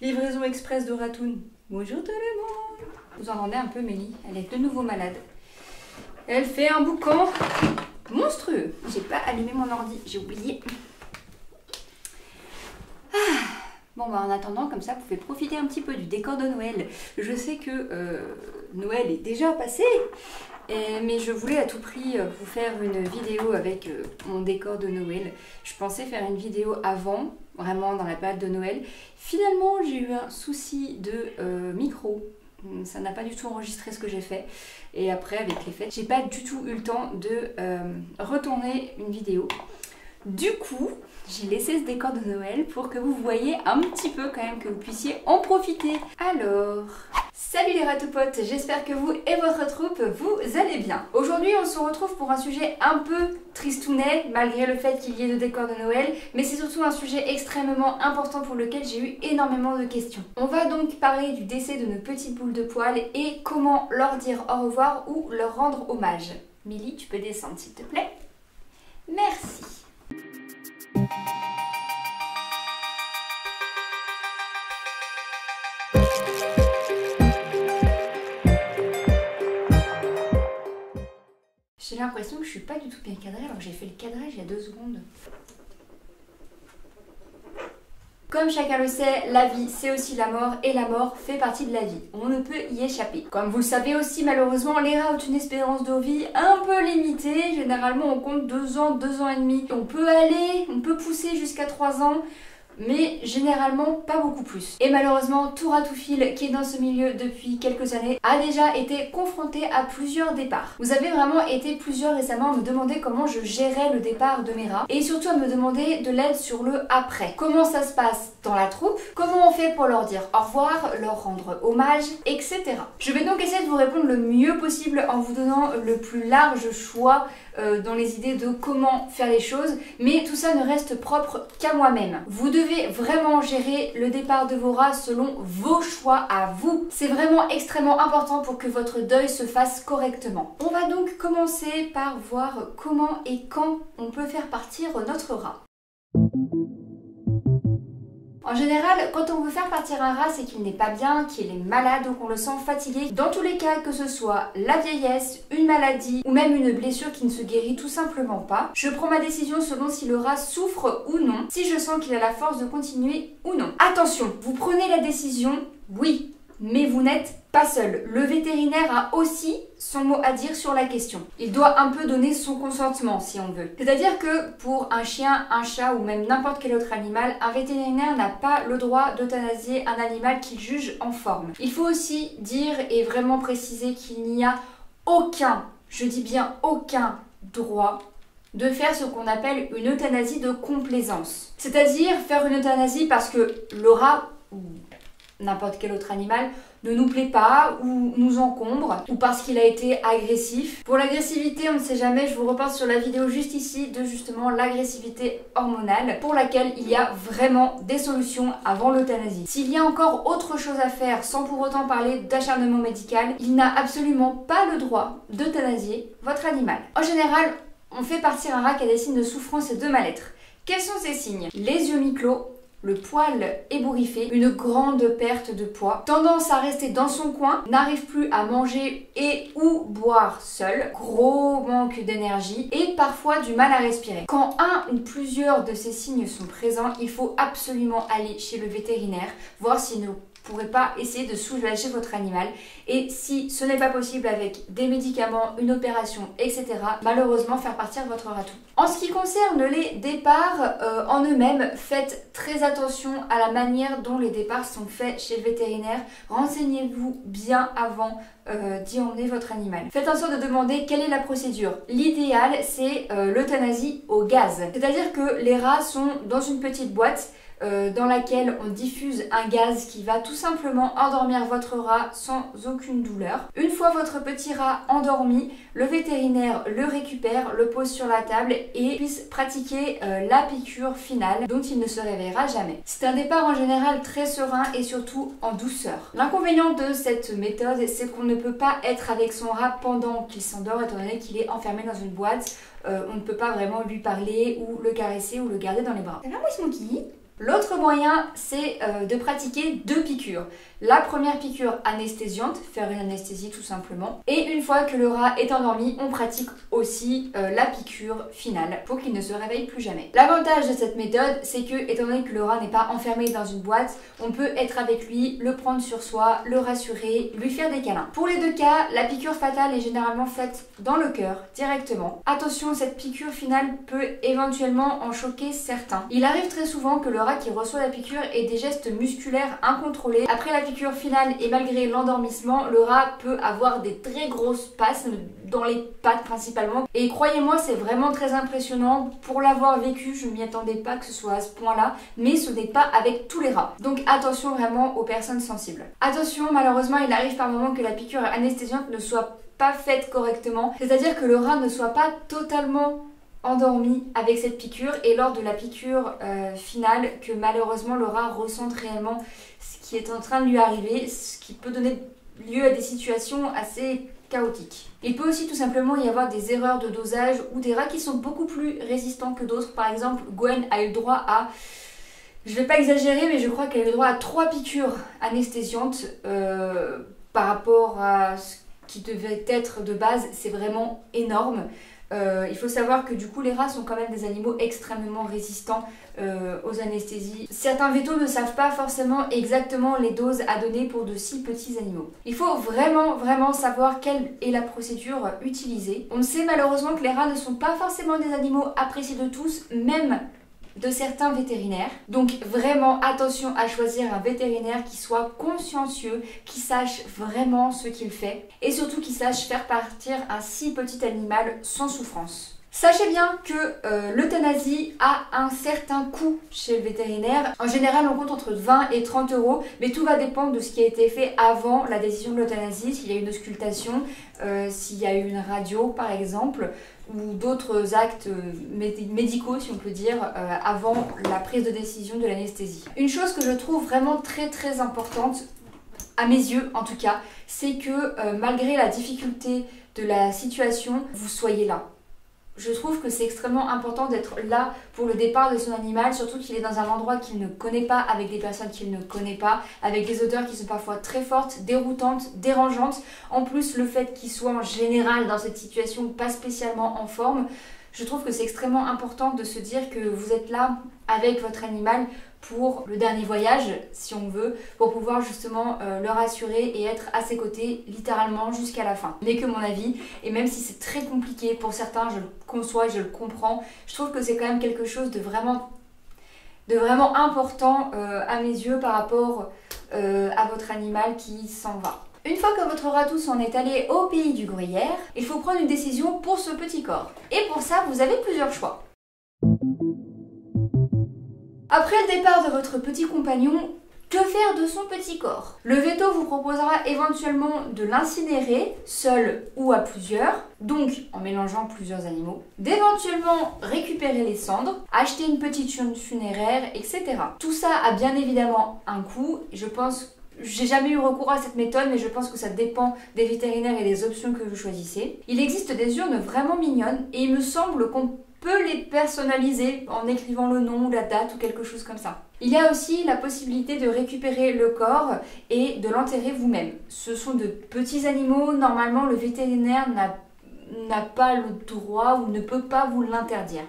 Livraison express de Ratoon. Bonjour tout le monde. Vous entendez un peu Mélie, elle est de nouveau malade. Elle fait un boucan monstrueux. J'ai pas allumé mon ordi, j'ai oublié. Bon bah en attendant, comme ça vous pouvez profiter un petit peu du décor de Noël. Je sais que Noël est déjà passé, mais je voulais à tout prix vous faire une vidéo avec mon décor de Noël. Je pensais faire une vidéo avant, vraiment dans la période de Noël. Finalement j'ai eu un souci de micro. Ça n'a pas du tout enregistré ce que j'ai fait. Et après avec les fêtes, j'ai pas du tout eu le temps de retourner une vidéo. Du coup, j'ai laissé ce décor de Noël pour que vous voyez un petit peu quand même, que vous puissiez en profiter. Alors, salut les ratoupotes, j'espère que vous et votre troupe, vous allez bien. Aujourd'hui, on se retrouve pour un sujet un peu tristounet, malgré le fait qu'il y ait le décor de Noël, mais c'est surtout un sujet extrêmement important pour lequel j'ai eu énormément de questions. On va donc parler du décès de nos petites boules de poils et comment leur dire au revoir ou leur rendre hommage. Mélie, tu peux descendre s'il te plaît. Merci. J'ai l'impression que je suis pas du tout bien cadrée alors que j'ai fait le cadrage il y a 2 secondes. Comme chacun le sait, la vie c'est aussi la mort et la mort fait partie de la vie. On ne peut y échapper. Comme vous le savez aussi, malheureusement, les rats ont une espérance de vie un peu limitée. Généralement on compte 2 ans, 2 ans et demi. On peut pousser jusqu'à 3 ans. Mais généralement pas beaucoup plus. Et malheureusement, tout ratoufile qui est dans ce milieu depuis quelques années a déjà été confronté à plusieurs départs. Vous avez vraiment été plusieurs récemment à me demander comment je gérais le départ de mes rats et surtout à me demander de l'aide sur le après. Comment ça se passe dans la troupe, comment on fait pour leur dire au revoir, leur rendre hommage, etc. Je vais donc essayer de vous répondre le mieux possible en vous donnant le plus large choix dans les idées de comment faire les choses, mais tout ça ne reste propre qu'à moi-même. Vous devez vraiment gérer le départ de vos rats selon vos choix à vous. C'est vraiment extrêmement important pour que votre deuil se fasse correctement. On va donc commencer par voir comment et quand on peut faire partir notre rat. En général, quand on veut faire partir un rat, c'est qu'il n'est pas bien, qu'il est malade ou qu'on le sent fatigué. Dans tous les cas, que ce soit la vieillesse, une maladie ou même une blessure qui ne se guérit tout simplement pas, je prends ma décision selon si le rat souffre ou non, si je sens qu'il a la force de continuer ou non. Attention, vous prenez la décision, oui, mais vous n'êtes pas seul. Le vétérinaire a aussi son mot à dire sur la question. Il doit un peu donner son consentement si on veut. C'est-à-dire que pour un chien, un chat ou même n'importe quel autre animal, un vétérinaire n'a pas le droit d'euthanasier un animal qu'il juge en forme. Il faut aussi dire et vraiment préciser qu'il n'y a aucun, je dis bien aucun droit de faire ce qu'on appelle une euthanasie de complaisance. C'est-à-dire faire une euthanasie parce que le rat ou n'importe quel autre animal ne nous plaît pas ou nous encombre ou parce qu'il a été agressif. Pour l'agressivité, on ne sait jamais, je vous reporte sur la vidéo juste ici de justement l'agressivité hormonale pour laquelle il y a vraiment des solutions avant l'euthanasie. S'il y a encore autre chose à faire sans pour autant parler d'acharnement médical, il n'a absolument pas le droit d'euthanasier votre animal. En général, on fait partir un rat qui a des signes de souffrance et de mal-être. Quels sont ces signes? Les yeux mi-clos, le poil ébouriffé, une grande perte de poids, tendance à rester dans son coin, n'arrive plus à manger et ou boire seul, gros manque d'énergie et parfois du mal à respirer. Quand un ou plusieurs de ces signes sont présents, il faut absolument aller chez le vétérinaire, voir s'il ne pourrait pas essayer de soulager votre animal et si ce n'est pas possible avec des médicaments, une opération, etc., malheureusement faire partir votre ratou. En ce qui concerne les départs en eux-mêmes, faites très attention à la manière dont les départs sont faits chez le vétérinaire. Renseignez-vous bien avant d'y emmener votre animal. Faites en sorte de demander quelle est la procédure. L'idéal, c'est l'euthanasie au gaz. C'est-à-dire que les rats sont dans une petite boîte dans laquelle on diffuse un gaz qui va tout simplement endormir votre rat sans aucune douleur. Une fois votre petit rat endormi, le vétérinaire le récupère, le pose sur la table et puisse pratiquer la piqûre finale dont il ne se réveillera jamais. C'est un départ en général très serein et surtout en douceur. L'inconvénient de cette méthode, c'est qu'on ne peut pas être avec son rat pendant qu'il s'endort étant donné qu'il est enfermé dans une boîte. On ne peut pas vraiment lui parler ou le caresser ou le garder dans les bras. Ça va, Smokey? L'autre moyen, c'est de pratiquer 2 piqûres. La première piqûre anesthésiante, faire une anesthésie tout simplement. Et une fois que le rat est endormi, on pratique aussi la piqûre finale pour qu'il ne se réveille plus jamais. L'avantage de cette méthode, c'est que, étant donné que le rat n'est pas enfermé dans une boîte, on peut être avec lui, le prendre sur soi, le rassurer, lui faire des câlins. Pour les 2 cas, la piqûre fatale est généralement faite dans le cœur, directement. Attention, cette piqûre finale peut éventuellement en choquer certains. Il arrive très souvent que le rat qui reçoit la piqûre ait des gestes musculaires incontrôlés. Après la piqûre finale et malgré l'endormissement, le rat peut avoir des très grosses spasmes dans les pattes principalement. Et croyez-moi, c'est vraiment très impressionnant. Pour l'avoir vécu, je ne m'y attendais pas que ce soit à ce point-là, mais ce n'est pas avec tous les rats. Donc attention vraiment aux personnes sensibles. Attention, malheureusement, il arrive par moments que la piqûre anesthésiante ne soit pas faite correctement, c'est-à-dire que le rat ne soit pas totalement endormi avec cette piqûre et lors de la piqûre finale que malheureusement le rat ressente réellement ce qui est en train de lui arriver, ce qui peut donner lieu à des situations assez chaotiques. Il peut aussi tout simplement y avoir des erreurs de dosage ou des rats qui sont beaucoup plus résistants que d'autres. Par exemple, Gwen a eu le droit à, je vais pas exagérer, mais je crois qu'elle a eu le droit à 3 piqûres anesthésiantes par rapport à ce qui devait être de base. C'est vraiment énorme. Il faut savoir que du coup les rats sont quand même des animaux extrêmement résistants aux anesthésies. Certains vétos ne savent pas forcément exactement les doses à donner pour de si petits animaux. Il faut vraiment savoir quelle est la procédure utilisée. On sait malheureusement que les rats ne sont pas forcément des animaux appréciés de tous, même de certains vétérinaires. Donc vraiment attention à choisir un vétérinaire qui soit consciencieux, qui sache vraiment ce qu'il fait et surtout qui sache faire partir un si petit animal sans souffrance. Sachez bien que l'euthanasie a un certain coût chez le vétérinaire. En général, on compte entre 20 et 30 euros, mais tout va dépendre de ce qui a été fait avant la décision de l'euthanasie, s'il y a eu une auscultation, s'il y a eu une radio par exemple, ou d'autres actes médicaux, si on peut dire, avant la prise de décision de l'anesthésie. Une chose que je trouve vraiment très importante, à mes yeux en tout cas, c'est que malgré la difficulté de la situation, vous soyez là. Je trouve que c'est extrêmement important d'être là pour le départ de son animal, surtout qu'il est dans un endroit qu'il ne connaît pas, avec des personnes qu'il ne connaît pas, avec des odeurs qui sont parfois très fortes, déroutantes, dérangeantes. En plus, le fait qu'il soit en général dans cette situation pas spécialement en forme, je trouve que c'est extrêmement important de se dire que vous êtes là avec votre animal pour le dernier voyage, si on veut, pour pouvoir justement le rassurer et être à ses côtés littéralement jusqu'à la fin. N'est que mon avis, et même si c'est très compliqué pour certains, je le conçois et je le comprends, je trouve que c'est quand même quelque chose de vraiment important à mes yeux par rapport à votre animal qui s'en va. Une fois que votre ratou s'en est allé au pays du gruyère, il faut prendre une décision pour ce petit corps. Et pour ça, vous avez plusieurs choix. Après le départ de votre petit compagnon, que faire de son petit corps? Le veto vous proposera éventuellement de l'incinérer, seul ou à plusieurs, donc en mélangeant plusieurs animaux, d'éventuellement récupérer les cendres, acheter une petite urne funéraire, etc. Tout ça a bien évidemment un coût, je pense. J'ai jamais eu recours à cette méthode, mais je pense que ça dépend des vétérinaires et des options que vous choisissez. Il existe des urnes vraiment mignonnes et il me semble qu'on peut les personnaliser en écrivant le nom, la date ou quelque chose comme ça. Il y a aussi la possibilité de récupérer le corps et de l'enterrer vous-même. Ce sont de petits animaux, normalement le vétérinaire n'a pas le droit ou ne peut pas vous l'interdire.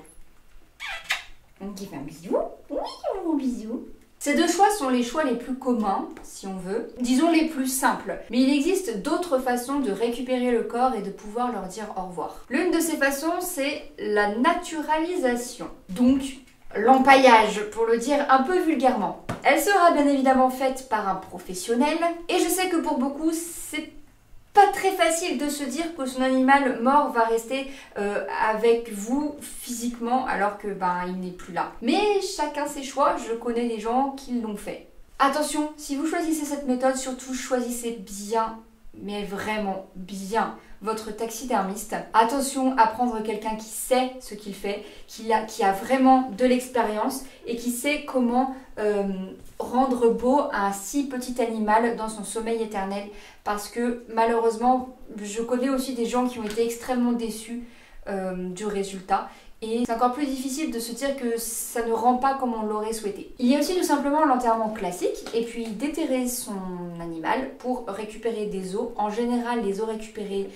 On dit un bisou. Oui, un bon bisou. Ces 2 choix sont les choix les plus communs, si on veut, disons les plus simples. Mais il existe d'autres façons de récupérer le corps et de pouvoir leur dire au revoir. L'une de ces façons, c'est la naturalisation. Donc, l'empaillage, pour le dire un peu vulgairement. Elle sera bien évidemment faite par un professionnel. Et je sais que pour beaucoup, c'est pas très facile de se dire que son animal mort va rester avec vous physiquement alors que il n'est plus là. Mais chacun ses choix, je connais des gens qui l'ont fait. Attention, si vous choisissez cette méthode, surtout choisissez bien, mais vraiment bien, votre taxidermiste. Attention à prendre quelqu'un qui sait ce qu'il fait, qui a vraiment de l'expérience et qui sait comment rendre beau un si petit animal dans son sommeil éternel. Parce que malheureusement, je connais aussi des gens qui ont été extrêmement déçus du résultat. et c'est encore plus difficile de se dire que ça ne rend pas comme on l'aurait souhaité. Il y a aussi tout simplement l'enterrement classique et puis déterrer son animal pour récupérer des os. En général, les os récupérés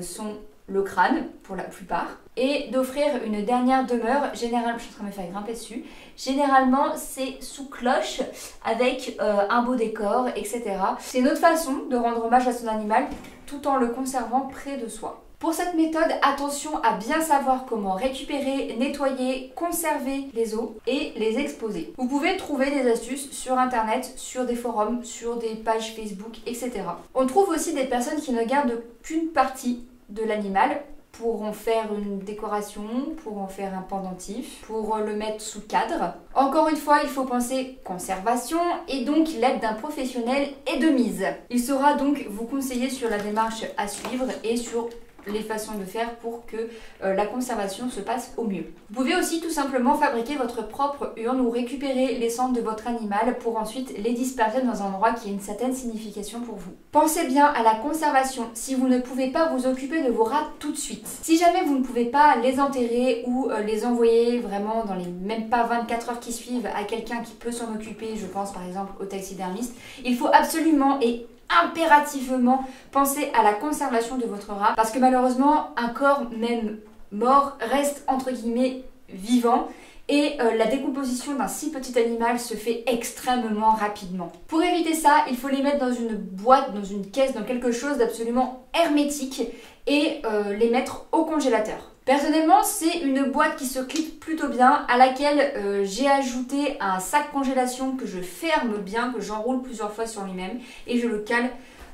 sont le crâne pour la plupart, et d'offrir une dernière demeure. Généralement, je suis en train de me faire grimper dessus. Généralement, c'est sous cloche avec un beau décor, etc. C'est une autre façon de rendre hommage à son animal tout en le conservant près de soi. Pour cette méthode, attention à bien savoir comment récupérer, nettoyer, conserver les os et les exposer. Vous pouvez trouver des astuces sur internet, sur des forums, sur des pages Facebook, etc. On trouve aussi des personnes qui ne gardent qu'une partie de l'animal pour en faire une décoration, pour en faire un pendentif, pour le mettre sous cadre. Encore une fois, il faut penser conservation et donc l'aide d'un professionnel est de mise. Il saura donc vous conseiller sur la démarche à suivre et sur les façons de faire pour que la conservation se passe au mieux. Vous pouvez aussi tout simplement fabriquer votre propre urne ou récupérer les cendres de votre animal pour ensuite les disperser dans un endroit qui a une certaine signification pour vous. Pensez bien à la conservation si vous ne pouvez pas vous occuper de vos rats tout de suite. Si jamais vous ne pouvez pas les enterrer ou les envoyer vraiment dans les même pas 24 heures qui suivent à quelqu'un qui peut s'en occuper, je pense par exemple au taxidermiste, il faut absolument et impérativement penser à la conservation de votre rat parce que malheureusement un corps même mort reste entre guillemets vivant et la décomposition d'un si petit animal se fait extrêmement rapidement. Pour éviter ça, il faut les mettre dans une boîte, dans une caisse, dans quelque chose d'absolument hermétique et les mettre au congélateur. Personnellement, c'est une boîte qui se clip plutôt bien, à laquelle j'ai ajouté un sac congélation que je ferme bien, que j'enroule plusieurs fois sur lui-même et je le cale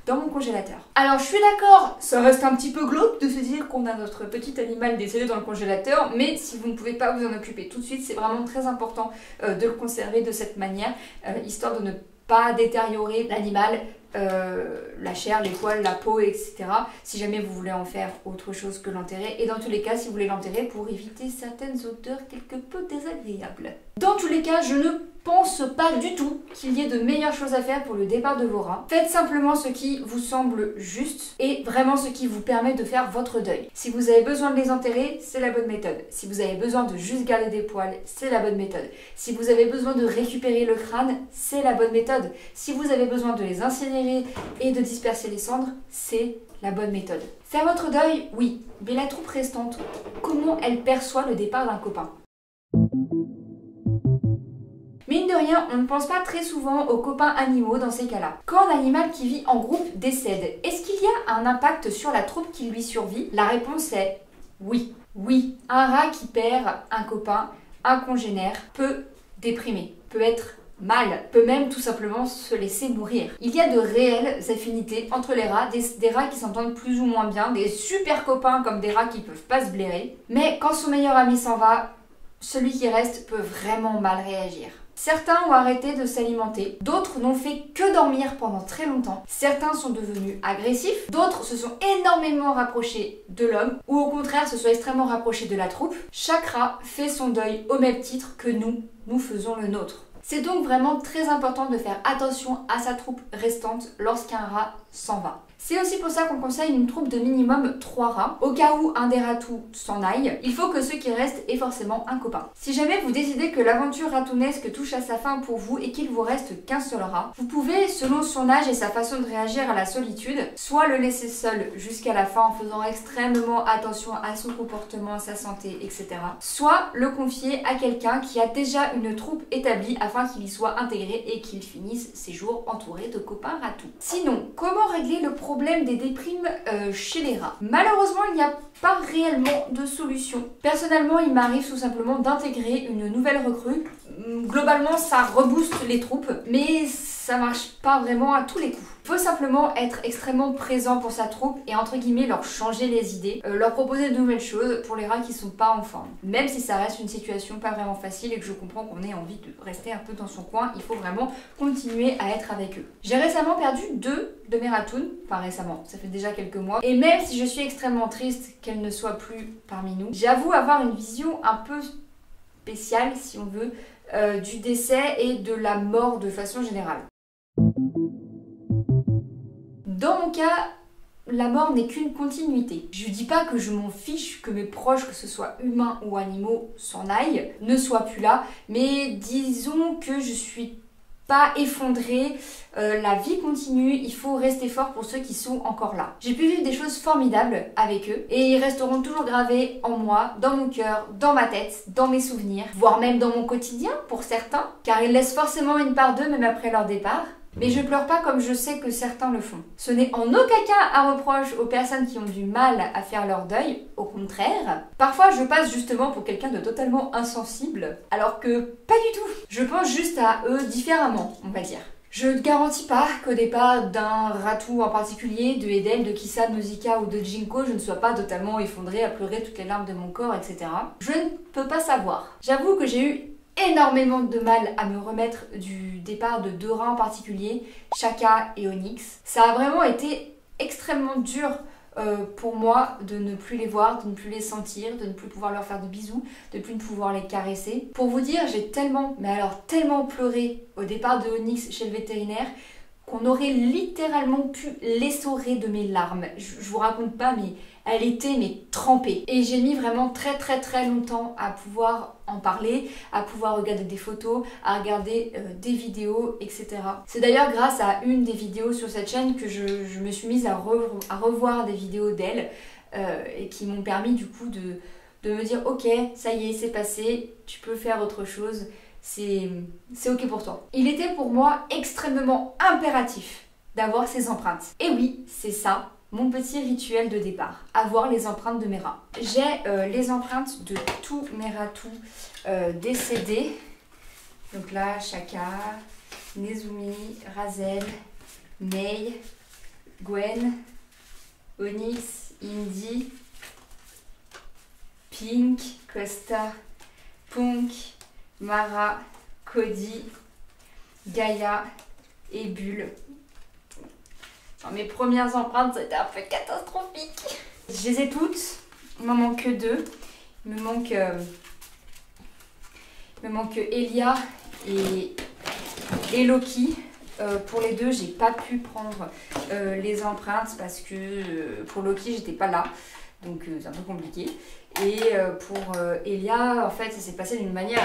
dans mon congélateur. Alors je suis d'accord, ça reste un petit peu glauque de se dire qu'on a notre petit animal décédé dans le congélateur, mais si vous ne pouvez pas vous en occuper tout de suite, c'est vraiment très important de le conserver de cette manière, histoire de ne pas détériorer l'animal, la chair, les poils, la peau, etc. Si jamais vous voulez en faire autre chose que l'enterrer. Et dans tous les cas, si vous voulez l'enterrer pour éviter certaines odeurs quelque peu désagréables. Dans tous les cas, je ne pense pas du tout qu'il y ait de meilleures choses à faire pour le départ de vos rats. Faites simplement ce qui vous semble juste et vraiment ce qui vous permet de faire votre deuil. Si vous avez besoin de les enterrer, c'est la bonne méthode. Si vous avez besoin de juste garder des poils, c'est la bonne méthode. Si vous avez besoin de récupérer le crâne, c'est la bonne méthode. Si vous avez besoin de les incinérer et de disperser les cendres, c'est la bonne méthode. Faire votre deuil, oui, mais la troupe restante, comment elle perçoit le départ d'un copain ? Mine de rien, on ne pense pas très souvent aux copains animaux dans ces cas-là. Quand un animal qui vit en groupe décède, est-ce qu'il y a un impact sur la troupe qui lui survit? La réponse est oui. Oui, un rat qui perd un copain, un congénère, peut déprimer, peut être mal, peut même tout simplement se laisser mourir. Il y a de réelles affinités entre les rats, des rats qui s'entendent plus ou moins bien, des super copains comme des rats qui peuvent pas se blairer. Mais quand son meilleur ami s'en va, celui qui reste peut vraiment mal réagir. Certains ont arrêté de s'alimenter, d'autres n'ont fait que dormir pendant très longtemps, certains sont devenus agressifs, d'autres se sont énormément rapprochés de l'homme, ou au contraire se sont extrêmement rapprochés de la troupe. Chaque rat fait son deuil au même titre que nous faisons le nôtre. C'est donc vraiment très important de faire attention à sa troupe restante lorsqu'un rat s'en va. C'est aussi pour ça qu'on conseille une troupe de minimum 3 rats. Au cas où un des ratous s'en aille, il faut que ceux qui restent aient forcément un copain. Si jamais vous décidez que l'aventure ratounesque touche à sa fin pour vous et qu'il vous reste qu'un seul rat, vous pouvez, selon son âge et sa façon de réagir à la solitude, soit le laisser seul jusqu'à la fin en faisant extrêmement attention à son comportement, à sa santé, etc. Soit le confier à quelqu'un qui a déjà une troupe établie afin qu'il y soit intégré et qu'il finisse ses jours entouré de copains ratous. Sinon, comment régler le problème des déprimes chez les rats? Malheureusement, il n'y a pas réellement de solution. Personnellement, il m'arrive tout simplement d'intégrer une nouvelle recrue. Globalement, ça rebooste les troupes, mais ça marche pas vraiment à tous les coups. Il faut simplement être extrêmement présent pour sa troupe et entre guillemets leur changer les idées, leur proposer de nouvelles choses pour les rats qui sont pas en forme. Même si ça reste une situation pas vraiment facile et que je comprends qu'on ait envie de rester un peu dans son coin, il faut vraiment continuer à être avec eux. J'ai récemment perdu 2 de mes ratounes, enfin récemment, ça fait déjà quelques mois, et même si je suis extrêmement triste qu'elles ne soient plus parmi nous, j'avoue avoir une vision un peu spéciale, si on veut, du décès et de la mort de façon générale. Dans mon cas, la mort n'est qu'une continuité. Je dis pas que je m'en fiche que mes proches, que ce soit humains ou animaux, s'en aillent, ne soient plus là, mais disons que je suis pas effondrée, la vie continue, il faut rester fort pour ceux qui sont encore là. J'ai pu vivre des choses formidables avec eux et ils resteront toujours gravés en moi, dans mon cœur, dans ma tête, dans mes souvenirs, voire même dans mon quotidien pour certains, car ils laissent forcément une part d'eux même après leur départ. Mais je pleure pas comme je sais que certains le font. Ce n'est en aucun cas un reproche aux personnes qui ont du mal à faire leur deuil, au contraire. Parfois je passe justement pour quelqu'un de totalement insensible, alors que pas du tout. Je pense juste à eux différemment, on va dire. Je ne garantis pas qu'au départ d'un ratou en particulier, de Edel, de Kissa, de Nausicaa ou de Jinko, je ne sois pas totalement effondrée à pleurer toutes les larmes de mon corps, etc. Je ne peux pas savoir. J'avoue que j'ai eu énormément de mal à me remettre du départ de deux rats en particulier, Chaka et Onyx. Ça a vraiment été extrêmement dur pour moi de ne plus les voir, de ne plus les sentir, de ne plus pouvoir leur faire de bisous, de ne plus pouvoir les caresser. Pour vous dire, j'ai tellement, mais alors tellement pleuré au départ de Onyx chez le vétérinaire qu'on aurait littéralement pu l'essorer de mes larmes. Je vous raconte pas, mais elle était trempée. Et j'ai mis vraiment très longtemps à pouvoir en parler, à pouvoir regarder des photos, à regarder des vidéos, etc. C'est d'ailleurs grâce à une des vidéos sur cette chaîne que je me suis mise à revoir des vidéos d'elle et qui m'ont permis du coup de me dire ok, ça y est, c'est passé, tu peux faire autre chose. C'est ok pour toi. Il était pour moi extrêmement impératif d'avoir ces empreintes. Et oui, c'est ça, mon petit rituel de départ, avoir les empreintes de mes rats. J'ai les empreintes de tous mes ratous décédés. Donc là, Chaka, Nezumi, Razel, Mei, Gwen, Onyx, Indy, Pink, Costa, Punk, Mara, Cody, Gaïa et Bulle. Dans mes premières empreintes, c'était un peu catastrophique. Je les ai toutes, il m'en manque que deux. Il me manque Elia et Loki. Pour les deux, j'ai pas pu prendre les empreintes parce que pour Loki, j'étais pas là. Donc c'est un peu compliqué. Et pour Elia, en fait, ça s'est passé d'une manière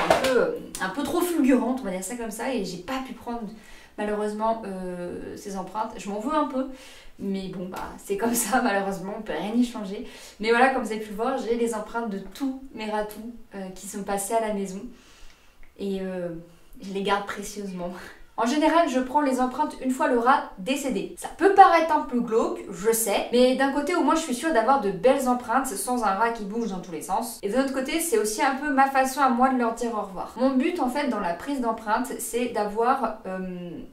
un peu trop fulgurante, on va dire ça comme ça, et j'ai pas pu prendre malheureusement ces empreintes. Je m'en veux un peu, mais bon, bah c'est comme ça, malheureusement, on peut rien y changer. Mais voilà, comme vous avez pu le voir, j'ai les empreintes de tous mes ratous qui sont passés à la maison, et je les garde précieusement. En général, je prends les empreintes une fois le rat décédé. Ça peut paraître un peu glauque, je sais, mais d'un côté, au moins, je suis sûre d'avoir de belles empreintes sans un rat qui bouge dans tous les sens. Et de l'autre côté, c'est aussi un peu ma façon à moi de leur dire au revoir. Mon but, en fait, dans la prise d'empreintes, c'est d'avoir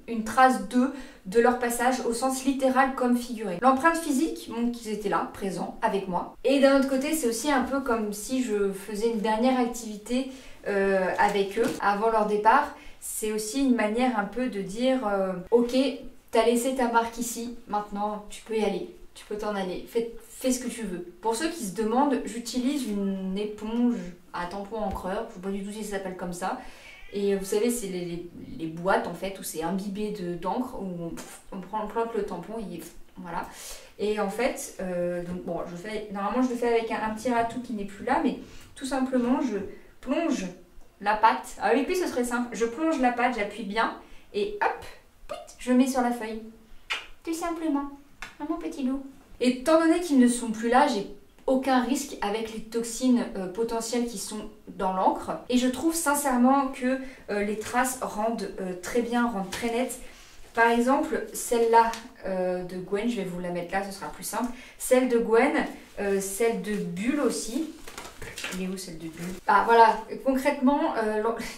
une trace d'eux, de leur passage au sens littéral comme figuré. L'empreinte physique montre qu'ils étaient là, présents, avec moi. Et d'un autre côté, c'est aussi un peu comme si je faisais une dernière activité avec eux avant leur départ. C'est aussi une manière un peu de dire ok, t'as laissé ta marque ici, maintenant tu peux y aller, tu peux t'en aller, fais ce que tu veux. Pour ceux qui se demandent, j'utilise une éponge à tampon encreur, je sais pas du tout si ça s'appelle comme ça. Et vous savez, c'est les boîtes en fait où c'est imbibé d'encre, où on plante le tampon, voilà. Et en fait, donc bon, normalement je le fais avec un petit ratou qui n'est plus là, mais tout simplement je plonge la pâte. Avec lui ce serait simple, je plonge la pâte, j'appuie bien et hop, je mets sur la feuille. Tout simplement, mon petit loup. Et étant donné qu'ils ne sont plus là, j'ai aucun risque avec les toxines potentielles qui sont dans l'encre. Et je trouve sincèrement que les traces rendent très bien, rendent très nettes. Par exemple, celle-là de Gwen, je vais vous la mettre là, ce sera plus simple. Celle de Gwen, celle de Bulle aussi. Elle est où celle de Bulle? Ah voilà, concrètement,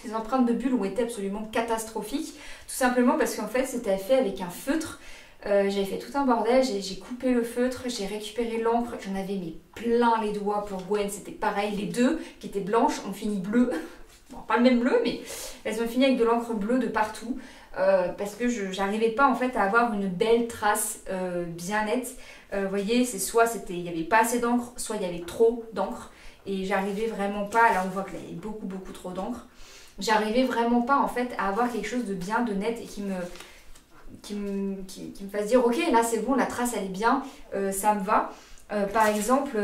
les empreintes de Bulle ont été absolument catastrophiques. Tout simplement parce qu'en fait, c'était fait avec un feutre. J'avais fait tout un bordel, j'ai coupé le feutre, j'ai récupéré l'encre, j'en avais mis plein les doigts. Pour Gwen, c'était pareil, les deux qui étaient blanches ont fini bleu. Bon, pas le même bleu, mais elles ont fini avec de l'encre bleue de partout. Parce que j'arrivais pas en fait à avoir une belle trace bien nette. Vous voyez, c'est soit il n'y avait pas assez d'encre, soit il y avait trop d'encre. Et j'arrivais vraiment pas, là on voit qu'il y avait beaucoup trop d'encre. J'arrivais vraiment pas en fait à avoir quelque chose de bien, de net et me fasse dire ok, là c'est bon, la trace elle est bien, ça me va. Par exemple,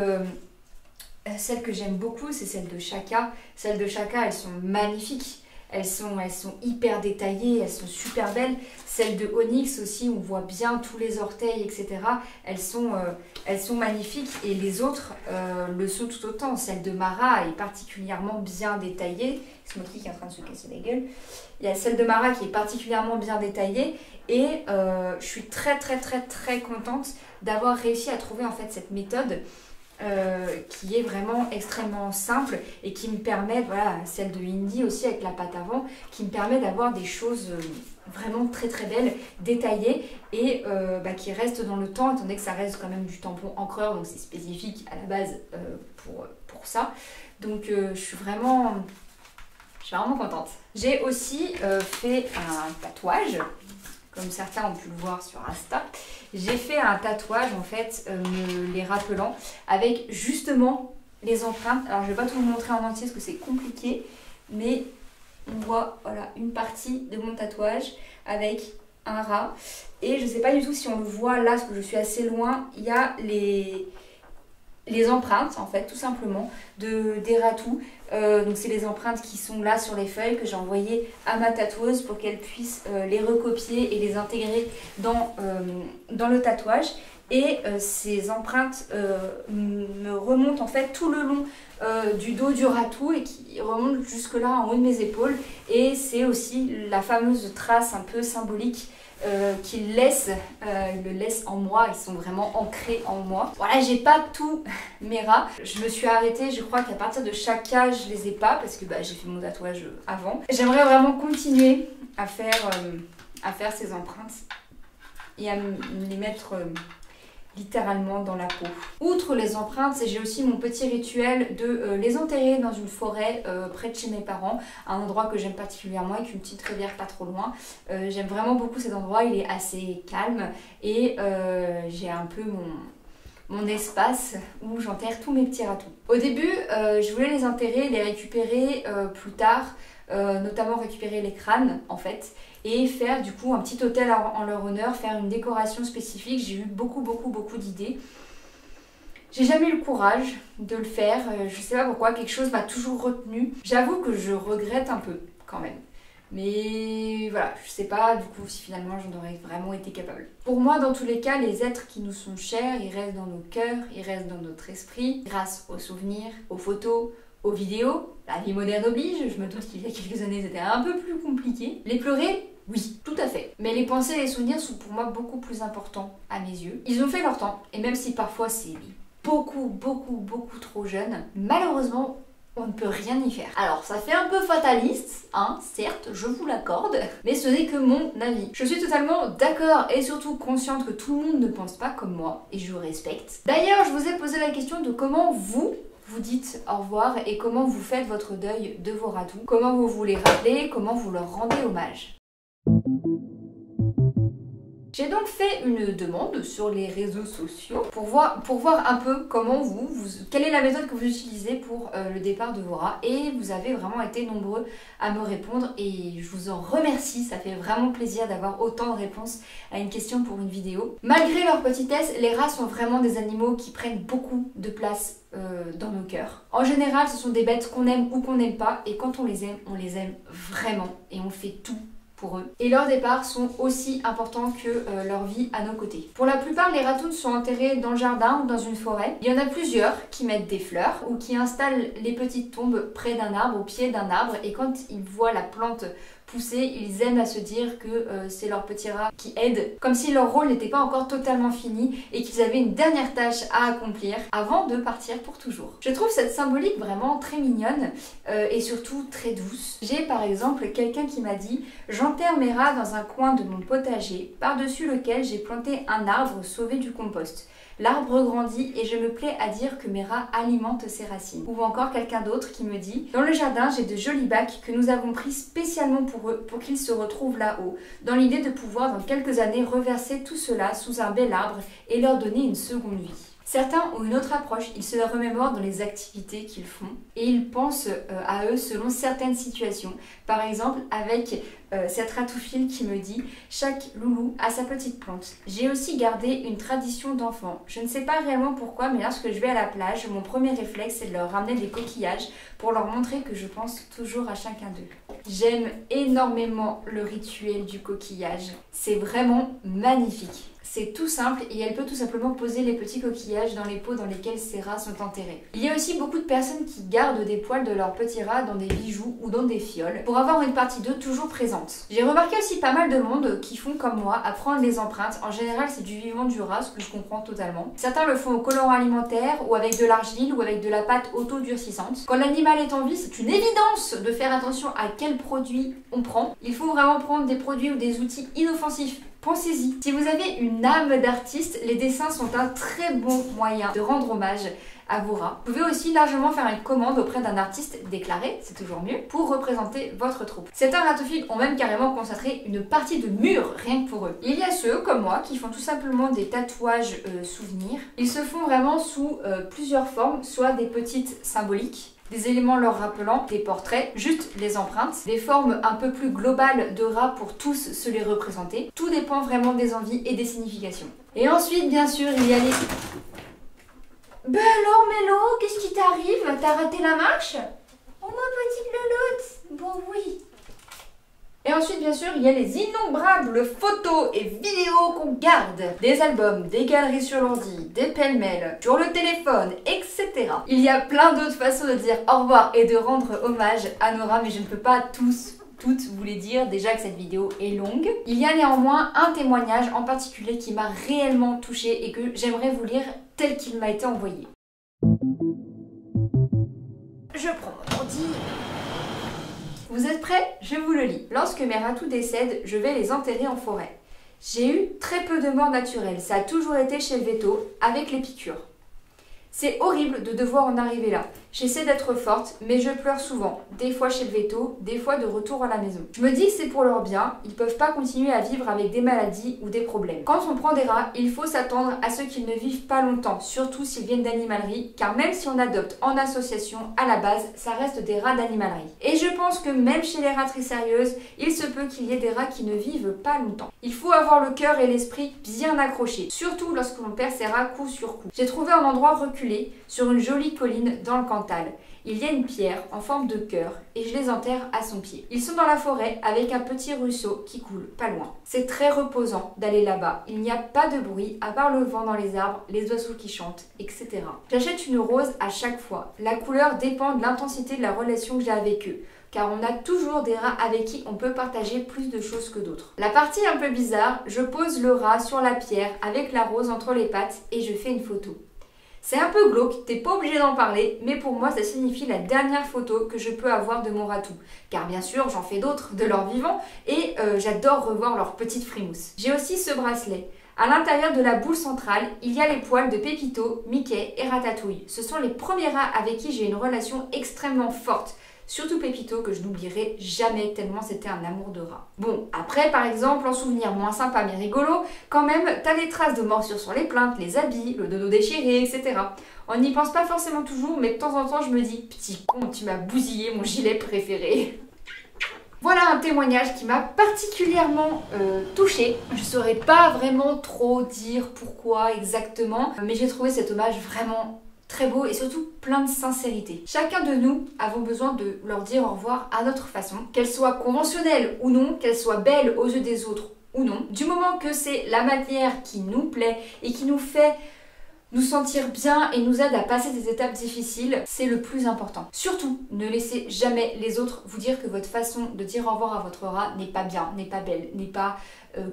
celle que j'aime beaucoup, c'est celle de Chaka. Celles de Chaka, elles sont magnifiques. Elles sont hyper détaillées, elles sont super belles. Celles de Onyx aussi, on voit bien tous les orteils, etc. Elles sont magnifiques et les autres le sont tout autant. Celle de Mara est particulièrement bien détaillée. C'est mon qui est en train de se casser la gueule. Il y a celle de Mara qui est particulièrement bien détaillée et je suis très contente d'avoir réussi à trouver en fait cette méthode qui est vraiment extrêmement simple et qui me permet, voilà, celle de Indy aussi avec la patte avant, qui me permet d'avoir des choses vraiment très belles, détaillées et qui restent dans le temps, étant donné que ça reste quand même du tampon encreur, donc c'est spécifique à la base pour ça. Donc je suis vraiment contente. J'ai aussi fait un tatouage, comme certains ont pu le voir sur Insta. J'ai fait un tatouage en fait, me les rappelant, avec justement les empreintes. Alors je vais pas tout vous montrer en entier parce que c'est compliqué, mais on voit voilà une partie de mon tatouage avec un rat. Et je sais pas du tout si on le voit là, parce que je suis assez loin, il y a les empreintes en fait, tout simplement, des ratous. Donc c'est les empreintes qui sont là sur les feuilles que j'ai envoyées à ma tatoueuse pour qu'elle puisse les recopier et les intégrer dans le tatouage. Et ces empreintes me remontent en fait tout le long du dos du ratou et qui remontent jusque là en haut de mes épaules. Et c'est aussi la fameuse trace un peu symbolique qu'ils laissent, ils le laissent en moi, ils sont vraiment ancrés en moi. Voilà, j'ai pas tous mes rats. Je me suis arrêtée, je crois qu'à partir de chaque cas, je les ai pas parce que j'ai fait mon tatouage avant. J'aimerais vraiment continuer à faire ces empreintes et à me les mettre littéralement dans la peau. Outre les empreintes, j'ai aussi mon petit rituel de les enterrer dans une forêt près de chez mes parents, un endroit que j'aime particulièrement avec une petite rivière pas trop loin. J'aime vraiment beaucoup cet endroit, il est assez calme et j'ai un peu mon espace où j'enterre tous mes petits ratous. Au début, je voulais les enterrer, les récupérer plus tard, notamment récupérer les crânes en fait, et faire du coup un petit hôtel en leur honneur, faire une décoration spécifique. J'ai eu beaucoup d'idées. J'ai jamais eu le courage de le faire, je sais pas pourquoi, quelque chose m'a toujours retenue. J'avoue que je regrette un peu quand même. Mais voilà, je sais pas du coup si finalement j'en aurais vraiment été capable. Pour moi, dans tous les cas, les êtres qui nous sont chers, ils restent dans nos cœurs, ils restent dans notre esprit, grâce aux souvenirs, aux photos, aux vidéos. La vie moderne oblige, je me doute qu'il y a quelques années c'était un peu plus compliqué. Les pleurer, oui, tout à fait. Mais les pensées et les souvenirs sont pour moi beaucoup plus importants à mes yeux. Ils ont fait leur temps, et même si parfois c'est beaucoup trop jeune, malheureusement, on ne peut rien y faire. Alors, ça fait un peu fataliste, hein, certes, je vous l'accorde, mais ce n'est que mon avis. Je suis totalement d'accord et surtout consciente que tout le monde ne pense pas comme moi, et je respecte. D'ailleurs, je vous ai posé la question de comment vous dites au revoir et comment vous faites votre deuil de vos ratous, comment vous vous les rappelez, comment vous leur rendez hommage. J'ai donc fait une demande sur les réseaux sociaux pour voir un peu comment quelle est la méthode que vous utilisez pour le départ de vos rats, et vous avez vraiment été nombreux à me répondre et je vous en remercie, ça fait vraiment plaisir d'avoir autant de réponses à une question pour une vidéo. Malgré leur petitesse, les rats sont vraiment des animaux qui prennent beaucoup de place dans nos cœurs. En général, ce sont des bêtes qu'on aime ou qu'on n'aime pas, et quand on les aime vraiment et on fait tout pour eux. Et leurs départs sont aussi importants que leur vie à nos côtés. Pour la plupart, les ratounes sont enterrés dans le jardin ou dans une forêt. Il y en a plusieurs qui mettent des fleurs ou qui installent les petites tombes près d'un arbre, au pied d'un arbre, et quand ils voient la plante pousser, ils aiment à se dire que c'est leur petit rat qui aide, comme si leur rôle n'était pas encore totalement fini et qu'ils avaient une dernière tâche à accomplir avant de partir pour toujours. Je trouve cette symbolique vraiment très mignonne et surtout très douce. J'ai par exemple quelqu'un qui m'a dit « J'enterre mes rats dans un coin de mon potager, par-dessus lequel j'ai planté un arbre sauvé du compost. L'arbre grandit et je me plais à dire que mes rats alimentent ses racines. » Ou encore quelqu'un d'autre qui me dit « Dans le jardin, j'ai de jolis bacs que nous avons pris spécialement pour eux, pour qu'ils se retrouvent là-haut, dans l'idée de pouvoir dans quelques années reverser tout cela sous un bel arbre et leur donner une seconde vie. » Certains ont une autre approche, ils se la remémorent dans les activités qu'ils font et ils pensent à eux selon certaines situations. Par exemple avec cette ratoufile qui me dit « Chaque loulou a sa petite plante ». J'ai aussi gardé une tradition d'enfant. Je ne sais pas réellement pourquoi, mais lorsque je vais à la plage, mon premier réflexe c'est de leur ramener des coquillages pour leur montrer que je pense toujours à chacun d'eux. J'aime énormément le rituel du coquillage. C'est vraiment magnifique. C'est tout simple et elle peut tout simplement poser les petits coquillages dans les pots dans lesquels ces rats sont enterrés. Il y a aussi beaucoup de personnes qui gardent des poils de leurs petits rats dans des bijoux ou dans des fioles pour avoir une partie d'eux toujours présente. J'ai remarqué aussi pas mal de monde qui font comme moi à prendre les empreintes. En général c'est du vivant du rat, ce que je comprends totalement. Certains le font au colorant alimentaire ou avec de l'argile ou avec de la pâte auto-durcissante. Quand l'animal est en vie, c'est une évidence de faire attention à quel produit on prend. Il faut vraiment prendre des produits ou des outils inoffensifs. Pensez-y. Si vous avez une âme d'artiste, les dessins sont un très bon moyen de rendre hommage à vos rats. Vous pouvez aussi largement faire une commande auprès d'un artiste déclaré, c'est toujours mieux, pour représenter votre troupe. Certains ratophiles ont même carrément consacré une partie de mur rien que pour eux. Il y a ceux, comme moi, qui font tout simplement des tatouages souvenirs. Ils se font vraiment sous plusieurs formes, soit des petites symboliques, des éléments leur rappelant des portraits, juste les empreintes, des formes un peu plus globales de rats pour tous se les représenter. Tout dépend vraiment des envies et des significations. Et ensuite, bien sûr, il y a les... Ben alors Mélo, qu'est-ce qui t'arrive? T'as raté la marche? Oh ma petite lolotte. Bon oui. Et ensuite, bien sûr, il y a les innombrables photos et vidéos qu'on garde. Des albums, des galeries sur l'ordi, des pêle-mêle, sur le téléphone, etc. Il y a plein d'autres façons de dire au revoir et de rendre hommage à nos rats, mais je ne peux pas toutes vous les dire, déjà que cette vidéo est longue. Il y a néanmoins un témoignage en particulier qui m'a réellement touchée et que j'aimerais vous lire tel qu'il m'a été envoyé. Je prends mon ordi. Vous êtes prêts? Je vous le lis. Lorsque mes ratous décèdent, je vais les enterrer en forêt. J'ai eu très peu de morts naturelles, ça a toujours été chez le veto, avec les piqûres. C'est horrible de devoir en arriver là. J'essaie d'être forte, mais je pleure souvent, des fois chez le veto, des fois de retour à la maison. Je me dis que c'est pour leur bien, ils peuvent pas continuer à vivre avec des maladies ou des problèmes. Quand on prend des rats, il faut s'attendre à ce qu'ils ne vivent pas longtemps, surtout s'ils viennent d'animalerie, car même si on adopte en association, à la base, ça reste des rats d'animalerie. Et je pense que même chez les rats très sérieuses, il se peut qu'il y ait des rats qui ne vivent pas longtemps. Il faut avoir le cœur et l'esprit bien accrochés, surtout lorsque l'on perd ses rats coup sur coup. J'ai trouvé un endroit reculé, sur une jolie colline dans le Cantal. Il y a une pierre en forme de cœur et je les enterre à son pied. Ils sont dans la forêt avec un petit ruisseau qui coule pas loin. C'est très reposant d'aller là-bas. Il n'y a pas de bruit à part le vent dans les arbres, les oiseaux qui chantent, etc. J'achète une rose à chaque fois. La couleur dépend de l'intensité de la relation que j'ai avec eux, car on a toujours des rats avec qui on peut partager plus de choses que d'autres. La partie un peu bizarre, je pose le rat sur la pierre avec la rose entre les pattes et je fais une photo. C'est un peu glauque, t'es pas obligé d'en parler, mais pour moi ça signifie la dernière photo que je peux avoir de mon ratou. Car bien sûr j'en fais d'autres de leur vivant et j'adore revoir leurs petites frimouses. J'ai aussi ce bracelet. À l'intérieur de la boule centrale, il y a les poils de Pépito, Mickey et Ratatouille. Ce sont les premiers rats avec qui j'ai une relation extrêmement forte. Surtout Pépito que je n'oublierai jamais tellement c'était un amour de rat. Bon, après par exemple, en souvenir moins sympa mais rigolo, quand même, t'as les traces de morsures sur les plaintes, les habits, le dodo déchiré, etc. On n'y pense pas forcément toujours, mais de temps en temps je me dis « Petit con, tu m'as bousillé mon gilet préféré ». Voilà un témoignage qui m'a particulièrement touchée. Je saurais pas vraiment trop dire pourquoi exactement, mais j'ai trouvé cet hommage vraiment très beau et surtout plein de sincérité. Chacun de nous avons besoin de leur dire au revoir à notre façon, qu'elle soit conventionnelle ou non, qu'elle soit belle aux yeux des autres ou non. Du moment que c'est la manière qui nous plaît et qui nous fait nous sentir bien et nous aide à passer des étapes difficiles, c'est le plus important. Surtout, ne laissez jamais les autres vous dire que votre façon de dire au revoir à votre rat n'est pas bien, n'est pas belle, n'est pas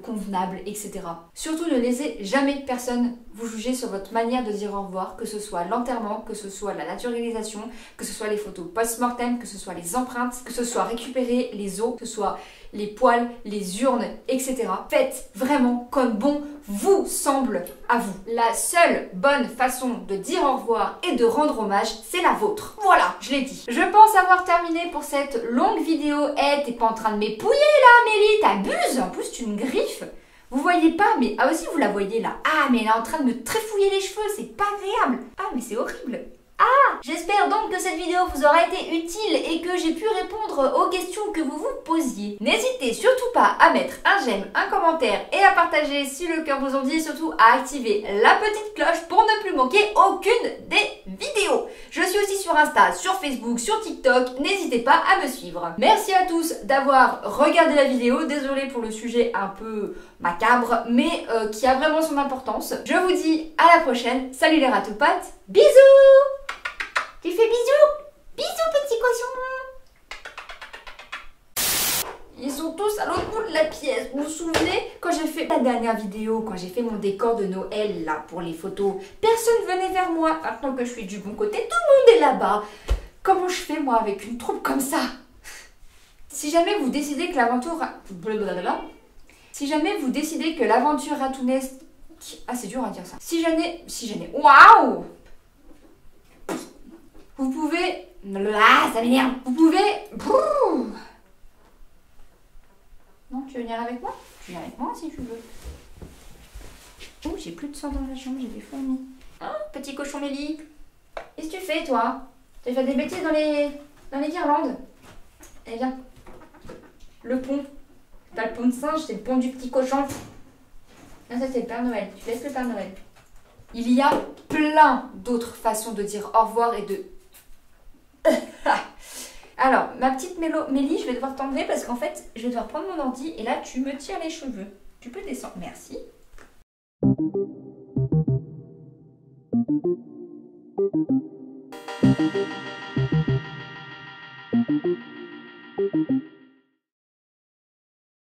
convenable, etc. Surtout, ne laissez jamais personne vous juger sur votre manière de dire au revoir, que ce soit l'enterrement, que ce soit la naturalisation, que ce soit les photos post-mortem, que ce soit les empreintes, que ce soit récupérer les os, que ce soit les poils, les urnes, etc. Faites vraiment comme bon vous semble à vous. La seule bonne façon de dire au revoir et de rendre hommage, c'est la vôtre. Voilà, je l'ai dit. Je pense avoir terminé pour cette longue vidéo. Eh, t'es pas en train de m'épouiller là, Mélie, t'abuses. En plus, tu me griffes. Vous voyez pas, mais ah aussi vous la voyez là. Ah, mais elle est en train de me trifouiller les cheveux, c'est pas agréable. Ah, mais c'est horrible. J'espère donc que cette vidéo vous aura été utile et que j'ai pu répondre aux questions que vous vous posiez. N'hésitez surtout pas à mettre un j'aime, un commentaire et à partager si le cœur vous en dit, et surtout à activer la petite cloche pour ne plus manquer aucune des vidéos. Je suis aussi sur Insta, sur Facebook, sur TikTok, n'hésitez pas à me suivre. Merci à tous d'avoir regardé la vidéo, désolée pour le sujet un peu macabre, mais qui a vraiment son importance. Je vous dis à la prochaine, salut les ratoupates, bisous! Tu fais bisous? Bisous petit cochon. Ils sont tous à l'autre bout de la pièce. Vous vous souvenez quand j'ai fait la dernière vidéo, quand j'ai fait mon décor de Noël là pour les photos, personne venait vers moi. Maintenant que je suis du bon côté, tout le monde est là-bas. Comment je fais moi avec une troupe comme ça? Si jamais vous décidez que l'aventure... Si jamais vous décidez que l'aventure ratounesque... Ah, c'est dur à dire ça. Si jamais... Waouh! Vous pouvez... Ah, ça m'énerve. Vous pouvez... Non, tu veux venir avec moi? Tu viens avec moi si tu veux. Oh, j'ai plus de sang dans la chambre, j'ai des fourmis. Hein, petit cochon Mélie? Qu'est-ce que tu fais, toi? Tu fait des bêtises dans les guirlandes? Eh bien, le pont. T'as le pont de singe, c'est le pont du petit cochon. Non, ça c'est le Père Noël. Tu laisses le Père Noël. Il y a plein d'autres façons de dire au revoir et de... Alors, ma petite Mélie, je vais devoir t'enlever parce qu'en fait, je vais devoir prendre mon ordi et là, tu me tires les cheveux. Tu peux descendre, merci.